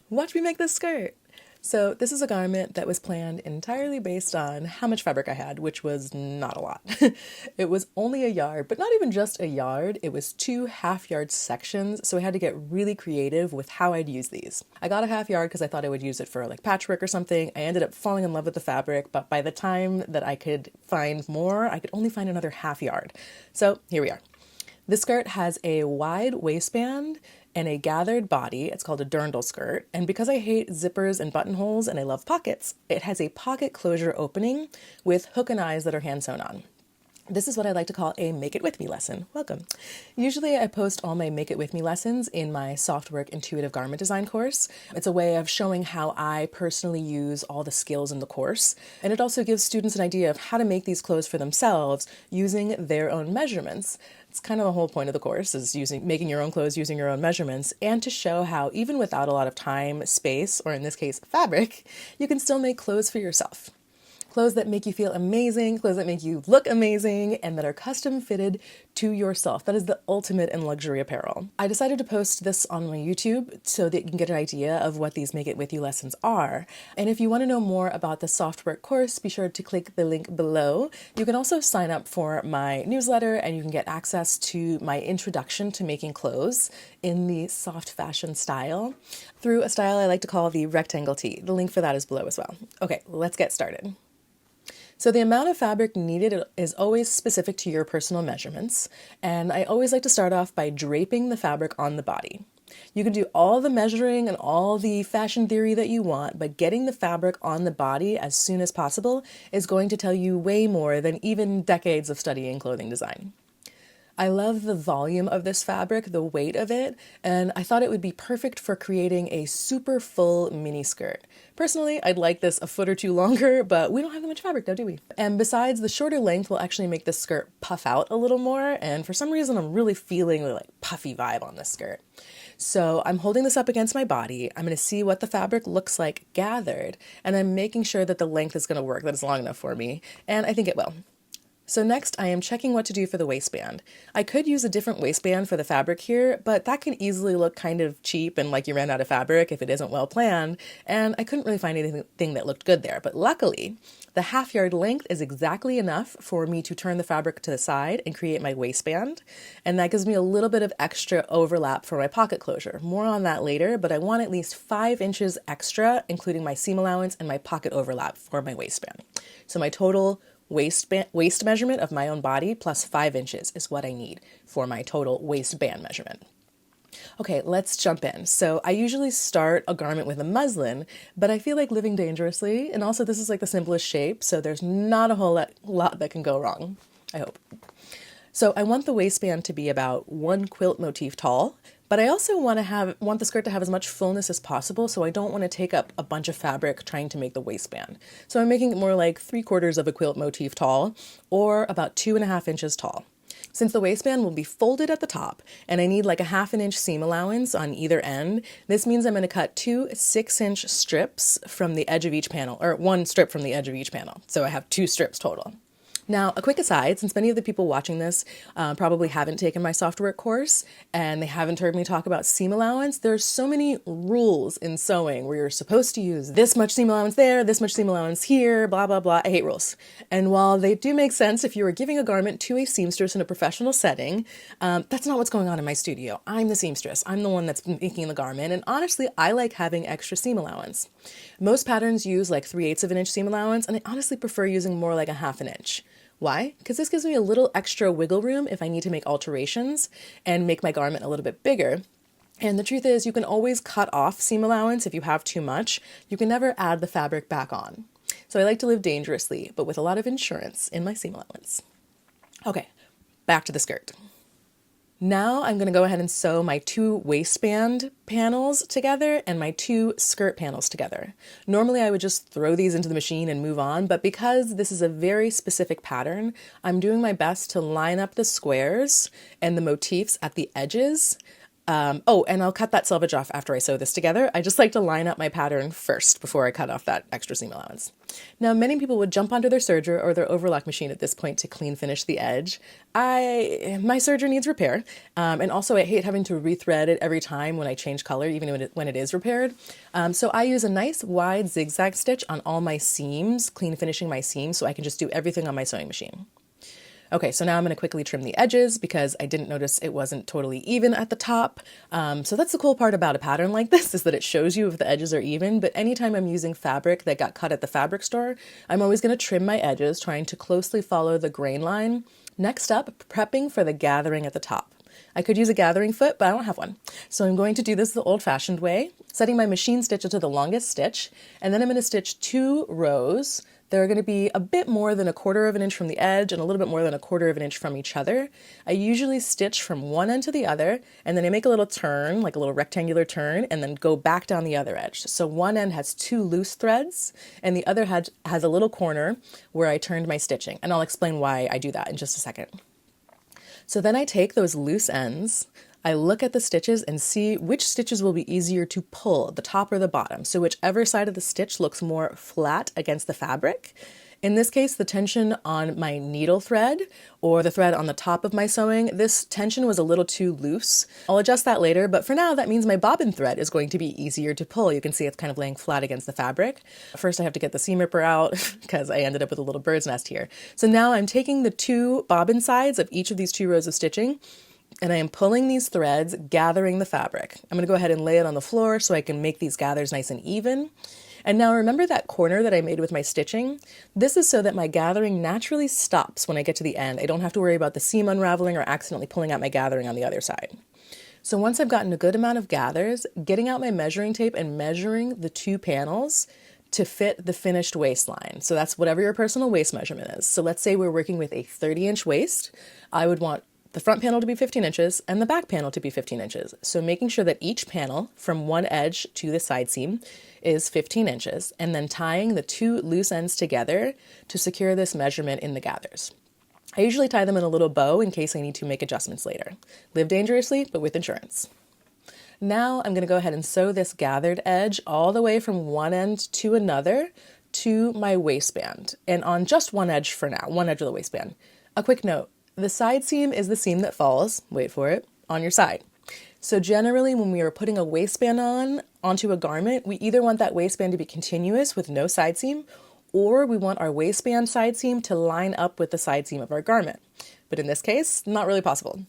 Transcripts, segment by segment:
Watch me make this skirt. So this is a garment that was planned entirely based on how much fabric I had, which was not a lot. It was only a yard, but not even just a yard. It was 2 half-yard sections, so I had to get really creative with how I'd use these. I got a half yard because I thought I would use it for like patchwork or something. I ended up falling in love with the fabric, but by the time that I could find more, I could only find another half yard. So here we are. This skirt has a wide waistband and a gathered body. It's called a DIRNDL skirt. And because I hate zippers and buttonholes and I love pockets, it has a pocket closure opening with hook and eyes that are hand sewn on. This is what I like to call a Make It With Me lesson. Welcome. Usually I post all my Make It With Me lessons in my Softwork Intuitive Garment Design course. It's a way of showing how I personally use all the skills in the course. And it also gives students an idea of how to make these clothes for themselves using their own measurements. It's kind of the whole point of the course is making your own clothes using your own measurements, and to show how even without a lot of time, space, or in this case, fabric, you can still make clothes for yourself. Clothes that make you feel amazing, clothes that make you look amazing, and that are custom fitted to yourself. That is the ultimate in luxury apparel. I decided to post this on my YouTube so that you can get an idea of what these Make It With You lessons are. And if you want to know more about the Softwork course, be sure to click the link below. You can also sign up for my newsletter and you can get access to my introduction to making clothes in the soft fashion style through a style I like to call the rectangle tee. The link for that is below as well. Okay, let's get started. So the amount of fabric needed is always specific to your personal measurements, and I always like to start off by draping the fabric on the body. You can do all the measuring and all the fashion theory that you want, but getting the fabric on the body as soon as possible is going to tell you way more than even decades of studying clothing design. I love the volume of this fabric, the weight of it, and I thought it would be perfect for creating a super full mini skirt. Personally, I'd like this a foot or two longer, but we don't have that much fabric now, do we? And besides, the shorter length will actually make this skirt puff out a little more, and for some reason I'm really feeling the puffy vibe on this skirt. So I'm holding this up against my body. I'm going to see what the fabric looks like gathered, and I'm making sure that the length is going to work, that it's long enough for me, and I think it will. So next, I am checking what to do for the waistband. I could use a different waistband for the fabric here, but that can easily look kind of cheap and like you ran out of fabric if it isn't well planned, and I couldn't really find anything that looked good there. But luckily, the half-yard length is exactly enough for me to turn the fabric to the side and create my waistband, and that gives me a little bit of extra overlap for my pocket closure. More on that later, but I want at least 5 inches extra, including my seam allowance and my pocket overlap for my waistband. So my total waist measurement of my own body plus 5 inches is what I need for my total waistband measurement. Okay, let's jump in. So I usually start a garment with a muslin, but I feel like living dangerously, and also this is like the simplest shape, so there's not a whole lot that can go wrong, I hope. So I want the waistband to be about 1 quilt motif tall, but I also want the skirt to have as much fullness as possible, so I don't want to take up a bunch of fabric trying to make the waistband. So I'm making it more like 3/4 of a quilt motif tall, or about 2.5 inches tall. Since the waistband will be folded at the top, and I need like a 1/2 inch seam allowance on either end, this means I'm going to cut 2 6-inch strips from the edge of each panel, or 1 strip from the edge of each panel. So I have 2 strips total. Now, a quick aside, since many of the people watching this probably haven't taken my Softwork course and they haven't heard me talk about seam allowance, there's so many rules in sewing where you're supposed to use this much seam allowance there, this much seam allowance here, blah, blah, blah. I hate rules. And while they do make sense if you were giving a garment to a seamstress in a professional setting, that's not what's going on in my studio. I'm the seamstress. I'm the one that's making the garment. And honestly, I like having extra seam allowance. Most patterns use like 3/8 of an inch seam allowance, and I honestly prefer using more like a 1/2 an inch. Why? Because this gives me a little extra wiggle room if I need to make alterations and make my garment a little bit bigger. And the truth is, you can always cut off seam allowance if you have too much. You can never add the fabric back on. So I like to live dangerously, but with a lot of insurance in my seam allowance. Okay, back to the skirt. Now I'm going to go ahead and sew my 2 waistband panels together and my 2 skirt panels together. Normally I would just throw these into the machine and move on, but because this is a very specific pattern, I'm doing my best to line up the squares and the motifs at the edges Oh, and I'll cut that selvage off after I sew this together. I just like to line up my pattern first before I cut off that extra seam allowance. Now, many people would jump onto their serger or their overlock machine at this point to clean finish the edge. My serger needs repair, and also I hate having to rethread it every time when I change color, even when it is repaired. So I use a nice wide zigzag stitch on all my seams, clean finishing my seams, so I can just do everything on my sewing machine. Okay, so now I'm going to quickly trim the edges because I didn't notice it wasn't totally even at the top. So that's the cool part about a pattern like this, is that it shows you if the edges are even, but anytime I'm using fabric that got cut at the fabric store, I'm always going to trim my edges, trying to closely follow the grain line. Next up, prepping for the gathering at the top. I could use a gathering foot, but I don't have one. So I'm going to do this the old-fashioned way, setting my machine stitch into the longest stitch, and then I'm going to stitch 2 rows. They're going to be a bit more than 1/4 of an inch from the edge and a little bit more than 1/4 of an inch from each other. I usually stitch from one end to the other, and then I make a little turn, like a little rectangular turn, and then go back down the other edge. So one end has 2 loose threads, and the other has a little corner where I turned my stitching. And I'll explain why I do that in just a second. So then I take those loose ends, I look at the stitches and see which stitches will be easier to pull, the top or the bottom. So whichever side of the stitch looks more flat against the fabric. In this case, the tension on my needle thread or the thread on the top of my sewing, this tension was a little too loose. I'll adjust that later, but for now that means my bobbin thread is going to be easier to pull. You can see it's kind of laying flat against the fabric. First I have to get the seam ripper out because I ended up with a little bird's nest here. So now I'm taking the 2 bobbin sides of each of these 2 rows of stitching, and I am pulling these threads, gathering the fabric. I'm going to go ahead and lay it on the floor so I can make these gathers nice and even. And now remember that corner that I made with my stitching? This is so that my gathering naturally stops when I get to the end. I don't have to worry about the seam unraveling or accidentally pulling out my gathering on the other side. So once I've gotten a good amount of gathers, getting out my measuring tape and measuring the 2 panels to fit the finished waistline. So that's whatever your personal waist measurement is. So let's say we're working with a 30-inch waist. I would want the front panel to be 15 inches and the back panel to be 15 inches. So making sure that each panel from one edge to the side seam is 15 inches, and then tying the 2 loose ends together to secure this measurement in the gathers. I usually tie them in a little bow in case I need to make adjustments later. Live dangerously, but with insurance. Now I'm going to go ahead and sew this gathered edge all the way from one end to another to my waistband, and on just one edge for now, one edge of the waistband. A quick note, the side seam is the seam that falls, wait for it, on your side. So generally when we are putting a waistband onto a garment, we either want that waistband to be continuous with no side seam, or we want our waistband side seam to line up with the side seam of our garment. But in this case, not really possible.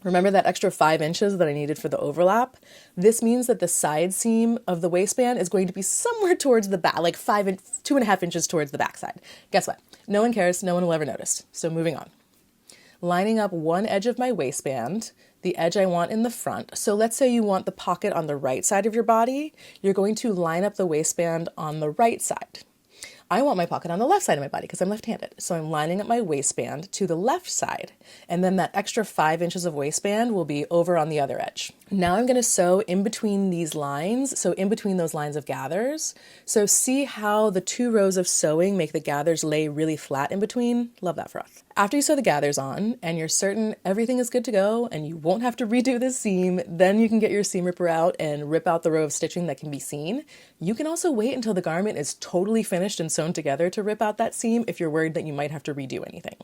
Remember that extra 5 inches that I needed for the overlap? This means that the side seam of the waistband is going to be somewhere towards the back, like 2.5 inches towards the back side. Guess what? No one cares, no one will ever notice. So moving on. Lining up one edge of my waistband, the edge I want in the front. So let's say you want the pocket on the right side of your body. You're going to line up the waistband on the right side. I want my pocket on the left side of my body because I'm left-handed. So I'm lining up my waistband to the left side. And then that extra 5 inches of waistband will be over on the other edge. Now I'm going to sew in between these lines, so in between those lines of gathers. So see how the 2 rows of sewing make the gathers lay really flat in between? Love that for us. After you sew the gathers on and you're certain everything is good to go and you won't have to redo this seam, then you can get your seam ripper out and rip out the row of stitching that can be seen. You can also wait until the garment is totally finished and sewn together to rip out that seam if you're worried that you might have to redo anything.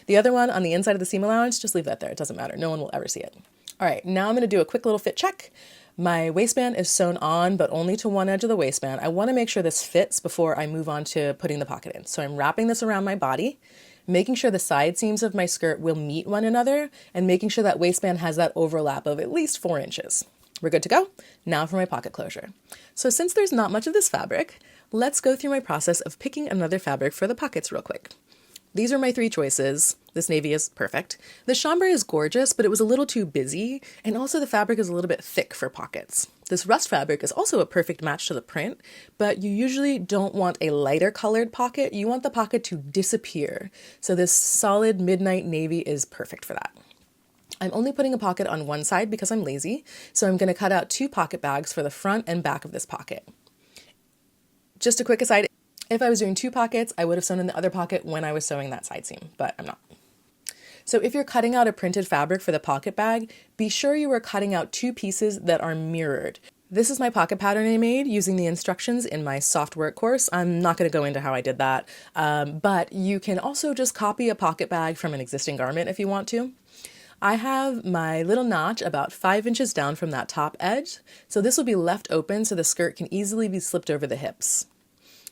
The other one on the inside of the seam allowance, just leave that there. It doesn't matter. No one will ever see it. All right, now I'm going to do a quick little fit check. My waistband is sewn on, but only to one edge of the waistband. I want to make sure this fits before I move on to putting the pocket in. So I'm wrapping this around my body, making sure the side seams of my skirt will meet one another, and making sure that waistband has that overlap of at least 4 inches. We're good to go. Now for my pocket closure. So since there's not much of this fabric, let's go through my process of picking another fabric for the pockets real quick. These are my 3 choices. This navy is perfect. The chambray is gorgeous, but it was a little too busy, and also the fabric is a little bit thick for pockets. This rust fabric is also a perfect match to the print, but you usually don't want a lighter colored pocket. You want the pocket to disappear. So this solid midnight navy is perfect for that. I'm only putting a pocket on one side because I'm lazy, so I'm going to cut out 2 pocket bags for the front and back of this pocket. Just a quick aside, if I was doing 2 pockets, I would have sewn in the other pocket when I was sewing that side seam, but I'm not. So if you're cutting out a printed fabric for the pocket bag, be sure you are cutting out 2 pieces that are mirrored. This is my pocket pattern I made using the instructions in my soft work course. I'm not going to go into how I did that, but you can also just copy a pocket bag from an existing garment if you want to. I have my little notch about 5 inches down from that top edge, so this will be left open so the skirt can easily be slipped over the hips.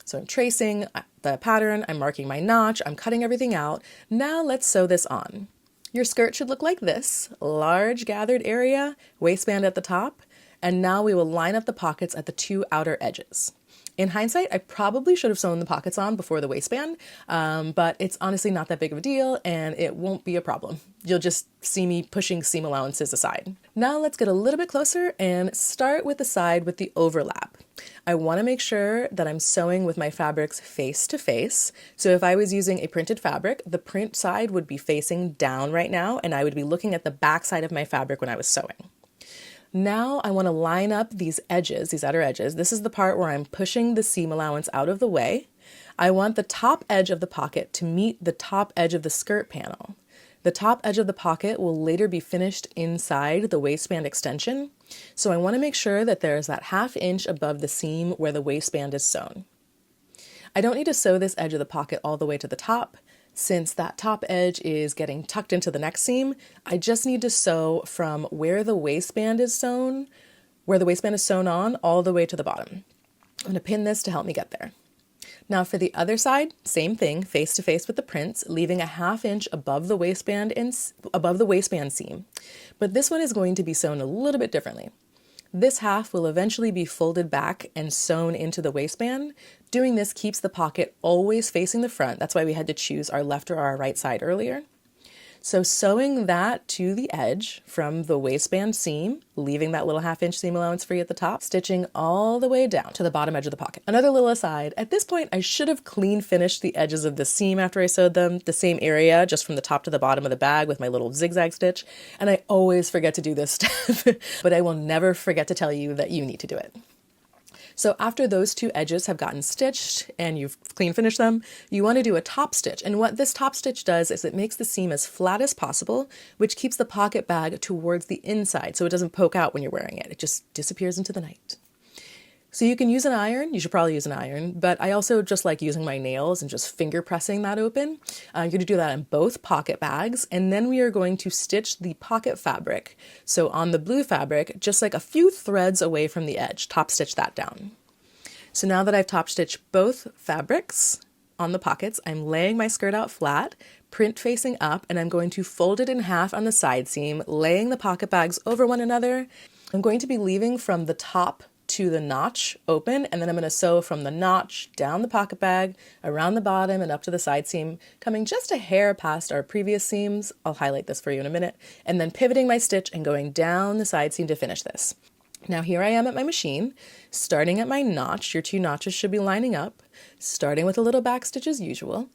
So I'm tracing the pattern, I'm marking my notch, I'm cutting everything out. Now let's sew this on. Your skirt should look like this: large gathered area, waistband at the top, and now we will line up the pockets at the 2 outer edges. In hindsight, I probably should have sewn the pockets on before the waistband, but it's honestly not that big of a deal and it won't be a problem. You'll just see me pushing seam allowances aside. Now let's get a little bit closer and start with the side with the overlap. I want to make sure that I'm sewing with my fabrics face to face. So if I was using a printed fabric, the print side would be facing down right now, and I would be looking at the back side of my fabric when I was sewing. Now I want to line up these edges, these outer edges. This is the part where I'm pushing the seam allowance out of the way. I want the top edge of the pocket to meet the top edge of the skirt panel. The top edge of the pocket will later be finished inside the waistband extension, so I want to make sure that there's that 1/2 inch above the seam where the waistband is sewn. I don't need to sew this edge of the pocket all the way to the top. Since that top edge is getting tucked into the next seam, I just need to sew from where the waistband is sewn, on, all the way to the bottom. I'm going to pin this to help me get there. Now for the other side, same thing, face to face with the prints, leaving a 1/2 inch above the waistband seam. But this one is going to be sewn a little bit differently. This half will eventually be folded back and sewn into the waistband. Doing this keeps the pocket always facing the front. That's why we had to choose our left or our right side earlier. So sewing that to the edge from the waistband seam, leaving that little 1/2 inch seam allowance free at the top, stitching all the way down to the bottom edge of the pocket. Another little aside, at this point I should have clean finished the edges of the seam after I sewed them, the same area just from the top to the bottom of the bag with my little zigzag stitch, and I always forget to do this step, but I will never forget to tell you that you need to do it. So after those 2 edges have gotten stitched and you've clean finished them, you want to do a top stitch. And what this top stitch does is it makes the seam as flat as possible, which keeps the pocket bag towards the inside so it doesn't poke out when you're wearing it. It just disappears into the night. So you can use an iron, you should probably use an iron, but I also just like using my nails and just finger pressing that open. You're going to do that on both pocket bags, and then we are going to stitch the pocket fabric. So on the blue fabric, just like a few threads away from the edge, top stitch that down. So now that I've top stitched both fabrics on the pockets, I'm laying my skirt out flat, print facing up, and I'm going to fold it in half on the side seam, laying the pocket bags over one another. I'm going to be leaving from the top to the notch open, and then I'm going to sew from the notch down the pocket bag, around the bottom and up to the side seam, coming just a hair past our previous seams. I'll highlight this for you in a minute, and then pivoting my stitch and going down the side seam to finish this. Now here I am at my machine, starting at my notch. Your 2 notches should be lining up, starting with a little back stitch as usual,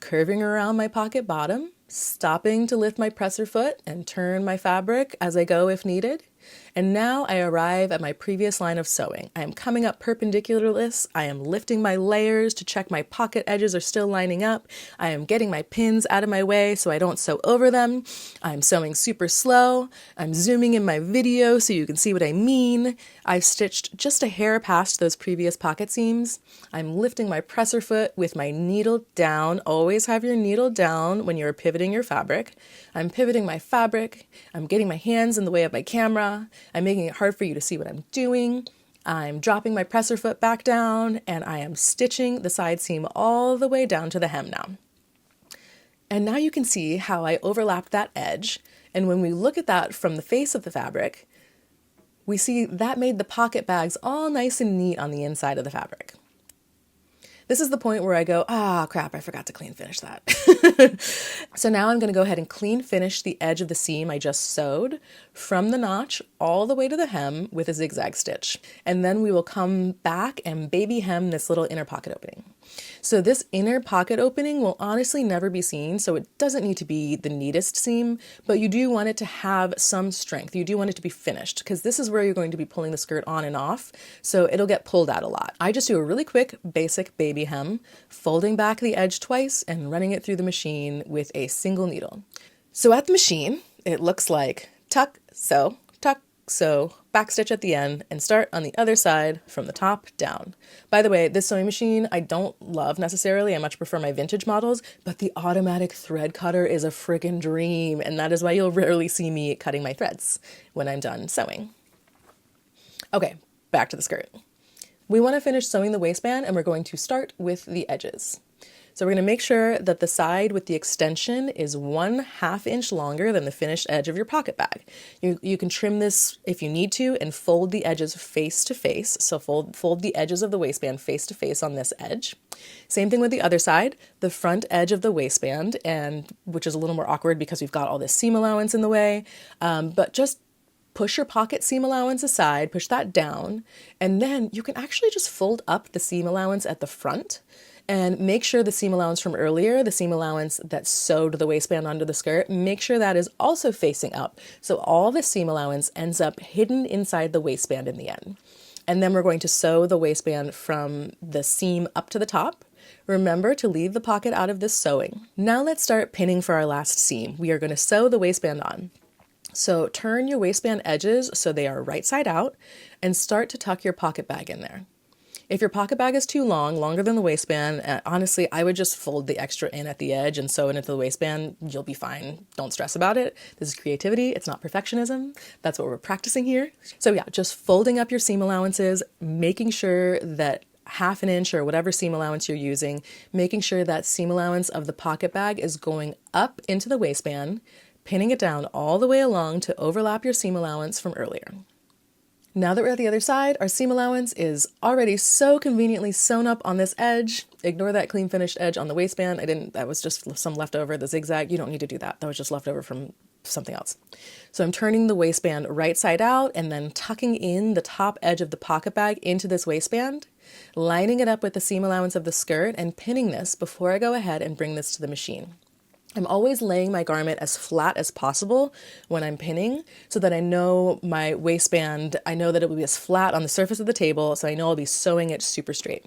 curving around my pocket bottom, stopping to lift my presser foot and turn my fabric as I go if needed. And now I arrive at my previous line of sewing. I am coming up perpendicular to this. I am lifting my layers to check my pocket edges are still lining up. I am getting my pins out of my way so I don't sew over them. I'm sewing super slow. I'm zooming in my video so you can see what I mean. I've stitched just a hair past those previous pocket seams. I'm lifting my presser foot with my needle down. Always have your needle down when you're pivoting your fabric. I'm pivoting my fabric. I'm getting my hands in the way of my camera. I'm making it hard for you to see what I'm doing. I'm dropping my presser foot back down, and I am stitching the side seam all the way down to the hem now. And now you can see how I overlapped that edge, and when we look at that from the face of the fabric, we see that made the pocket bags all nice and neat on the inside of the fabric. This is the point where I go, crap, I forgot to clean finish that. So now I'm going to go ahead and clean finish the edge of the seam I just sewed from the notch all the way to the hem with a zigzag stitch. And then we will come back and baby hem this little inner pocket opening. So this inner pocket opening will honestly never be seen, so it doesn't need to be the neatest seam, but you do want it to have some strength. You do want it to be finished, because this is where you're going to be pulling the skirt on and off, so it'll get pulled out a lot. I just do a really quick, basic baby hem, folding back the edge twice and running it through the machine with a single needle. So at the machine, it looks like tuck, sew, back stitch at the end, and start on the other side from the top down. By the way, this sewing machine I don't love necessarily. I much prefer my vintage models, but the automatic thread cutter is a freaking dream, and that is why you'll rarely see me cutting my threads when I'm done sewing. Okay, back to the skirt. We want to finish sewing the waistband, and we're going to start with the edges. So we're going to make sure that the side with the extension is 1/2 inch longer than the finished edge of your pocket bag. You can trim this if you need to and fold the edges face to face. So fold the edges of the waistband face to face on this edge. Same thing with the other side, the front edge of the waistband, and which is a little more awkward because we've got all this seam allowance in the way, but just push your pocket seam allowance aside, push that down, and then you can actually just fold up the seam allowance at the front and make sure the seam allowance from earlier, the seam allowance that sewed the waistband onto the skirt, make sure that is also facing up. So all the seam allowance ends up hidden inside the waistband in the end. And then we're going to sew the waistband from the seam up to the top. Remember to leave the pocket out of this sewing. Now let's start pinning for our last seam. We are going to sew the waistband on. So turn your waistband edges so they are right side out and start to tuck your pocket bag in there. If your pocket bag is too long, longer than the waistband, honestly, I would just fold the extra in at the edge and sew it into the waistband. You'll be fine. Don't stress about it. This is creativity. It's not perfectionism. That's what we're practicing here. So yeah, just folding up your seam allowances, making sure that 1/2 inch or whatever seam allowance you're using, making sure that seam allowance of the pocket bag is going up into the waistband, pinning it down all the way along to overlap your seam allowance from earlier. Now that we're at the other side, our seam allowance is already so conveniently sewn up on this edge. Ignore that clean finished edge on the waistband. That was just some leftover, the zigzag. You don't need to do that. That was just leftover from something else. So I'm turning the waistband right side out and then tucking in the top edge of the pocket bag into this waistband, lining it up with the seam allowance of the skirt and pinning this before I go ahead and bring this to the machine. I'm always laying my garment as flat as possible when I'm pinning so that I know my waistband, I know that it will be as flat on the surface of the table, so I know I'll be sewing it super straight.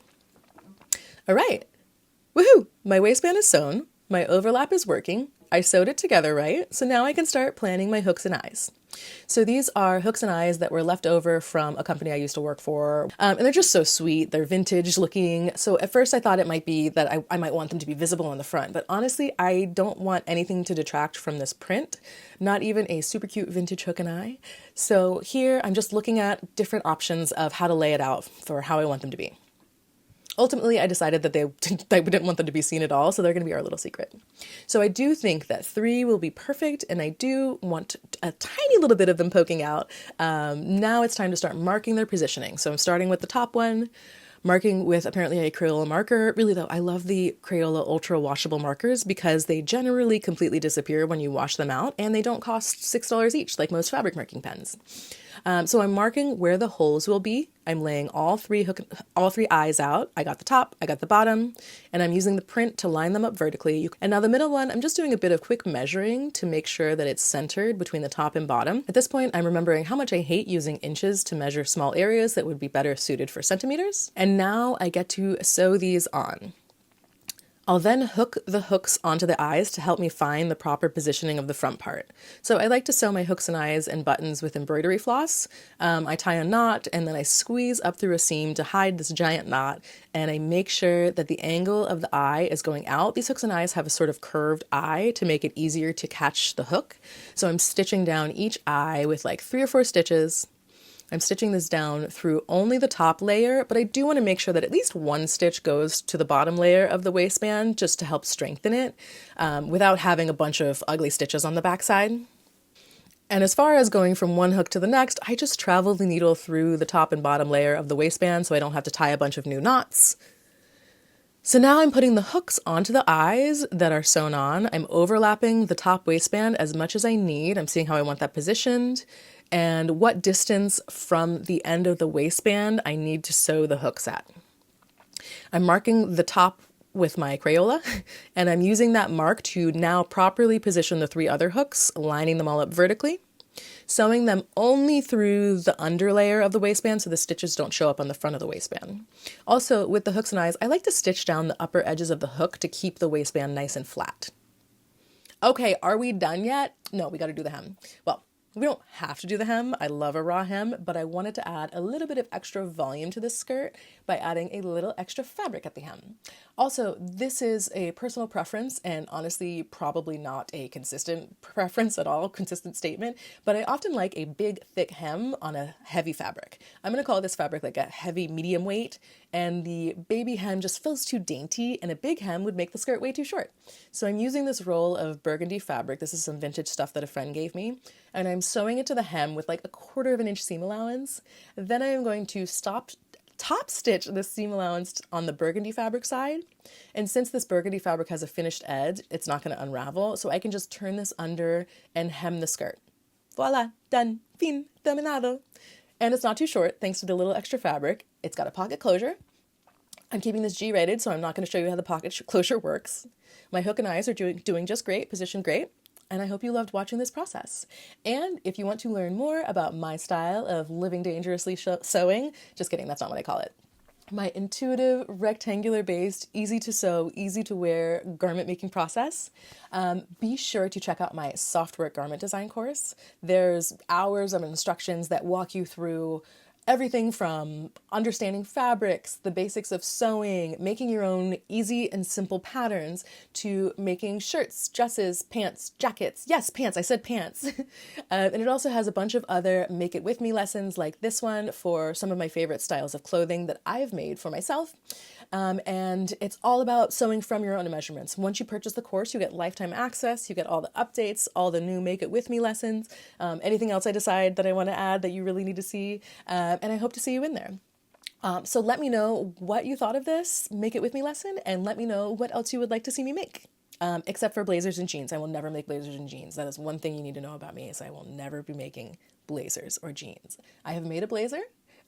All right, woohoo! My waistband is sewn, my overlap is working, I sewed it together right, so now I can start planning my hooks and eyes. So these are hooks and eyes that were left over from a company I used to work for. And they're just so sweet. They're vintage looking. So at first I thought it might be that I might want them to be visible on the front. But honestly, I don't want anything to detract from this print. Not even a super cute vintage hook and eye. So here I'm just looking at different options of how to lay it out for how I want them to be. Ultimately, I decided that I didn't want them to be seen at all, so they're going to be our little secret. So I do think that 3 will be perfect, and I do want a tiny little bit of them poking out. Now it's time to start marking their positioning. So I'm starting with the top one, marking with apparently a Crayola marker. Really though, I love the Crayola Ultra washable markers because they generally completely disappear when you wash them out, and they don't cost $6 each like most fabric marking pens. So I'm marking where the holes will be. I'm laying all three eyes out. I got the top, I got the bottom, and I'm using the print to line them up vertically. And now the middle one, I'm just doing a bit of quick measuring to make sure that it's centered between the top and bottom. At this point, I'm remembering how much I hate using inches to measure small areas that would be better suited for centimeters. And now I get to sew these on. I'll then hook the hooks onto the eyes to help me find the proper positioning of the front part. So I like to sew my hooks and eyes and buttons with embroidery floss. I tie a knot and then I squeeze up through a seam to hide this giant knot, and I make sure that the angle of the eye is going out. These hooks and eyes have a sort of curved eye to make it easier to catch the hook. So I'm stitching down each eye with like 3 or 4 stitches. I'm stitching this down through only the top layer, but I do want to make sure that at least 1 stitch goes to the bottom layer of the waistband just to help strengthen it without having a bunch of ugly stitches on the backside. And as far as going from one hook to the next, I just travel the needle through the top and bottom layer of the waistband so I don't have to tie a bunch of new knots. So now I'm putting the hooks onto the eyes that are sewn on. I'm overlapping the top waistband as much as I need. I'm seeing how I want that positioned and what distance from the end of the waistband I need to sew the hooks at. I'm marking the top with my Crayola, and I'm using that mark to now properly position the 3 other hooks, lining them all up vertically, sewing them only through the underlayer of the waistband so the stitches don't show up on the front of the waistband. Also, with the hooks and eyes, I like to stitch down the upper edges of the hook to keep the waistband nice and flat. Okay, are we done yet? No, we got to do the hem. Well, we don't have to do the hem. I love a raw hem, but I wanted to add a little bit of extra volume to this skirt by adding a little extra fabric at the hem. Also, this is a personal preference and honestly probably not a consistent preference at all, consistent statement, but I often like a big thick hem on a heavy fabric. I'm going to call this fabric like a heavy medium weight, and the baby hem just feels too dainty, and a big hem would make the skirt way too short. So I'm using this roll of burgundy fabric. This is some vintage stuff that a friend gave me, and I'm sewing it to the hem with like a 1/4 of an inch seam allowance. Then I am going to top stitch the seam allowance on the burgundy fabric side. And since this burgundy fabric has a finished edge, it's not going to unravel, so I can just turn this under and hem the skirt. Voila, done, fin, terminado. And it's not too short thanks to the little extra fabric. It's got a pocket closure. I'm keeping this G-rated, so I'm not going to show you how the pocket closure works. My hook and eyes are doing just great, positioned great. And I hope you loved watching this process. And if you want to learn more about my style of living dangerously sewing, just kidding, that's not what I call it. My intuitive, rectangular-based, easy to sew, easy to wear garment making process, be sure to check out my Softwork garment design course. There's hours of instructions that walk you through everything from understanding fabrics, the basics of sewing, making your own easy and simple patterns, to making shirts, dresses, pants, jackets. Yes, pants, I said pants. And it also has a bunch of other make it with me lessons like this one for some of my favorite styles of clothing that I've made for myself. And it's all about sewing from your own measurements. Once you purchase the course, you get lifetime access, you get all the updates, all the new make it with me lessons, anything else I decide that I want to add that you really need to see. And I hope to see you in there. So let me know what you thought of this Make It With Me lesson, and let me know what else you would like to see me make. Except for blazers and jeans. I will never make blazers and jeans. That is one thing you need to know about me, is I will never be making blazers or jeans. I have made a blazer.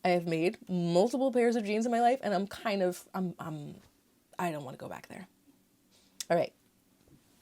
I have made multiple pairs of jeans in my life, and I don't want to go back there. All right.